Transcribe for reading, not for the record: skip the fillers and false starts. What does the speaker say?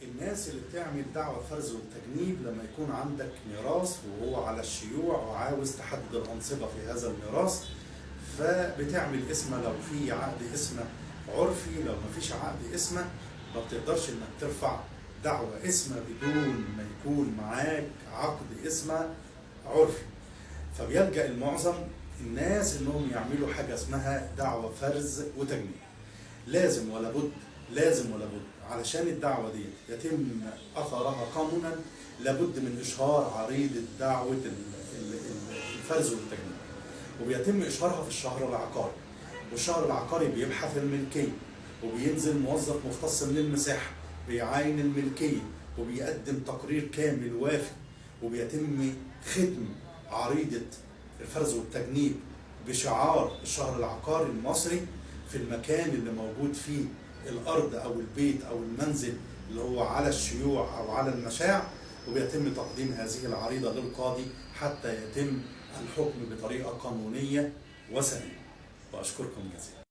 الناس اللي بتعمل دعوى فرز والتجنيب لما يكون عندك ميراث وهو على الشيوع وعاوز تحدد الأنصبة في هذا الميراث، فبتعمل اسمه لو في عقد اسمه عرفي، لو ما فيش عقد اسمه ما بتقدرش انك ترفع دعوى اسمه بدون ما يكون معاك عقد اسمه عرفي. فبيلجأ المعظم الناس انهم يعملوا حاجه اسمها دعوى فرز وتجنيب. لازم ولا بد، لازم ولا بد علشان الدعوه دي يتم اثرها قانونا لابد من اشهار عريضه دعوه الفرز والتجنيب، وبيتم اشهارها في الشهر العقاري. والشهر العقاري بيبحث الملكيه، وبينزل موظف مختص من المساحه بيعاين الملكيه وبيقدم تقرير كامل وافي، وبيتم ختم عريضه الفرز والتجنيب بشعار الشهر العقاري المصري في المكان اللي موجود فيه الارض او البيت او المنزل اللي هو على الشيوع او على المشاع، وبيتم تقديم هذه العريضه للقاضي حتى يتم الحكم بطريقه قانونيه وسليمه. واشكركم جزيلا.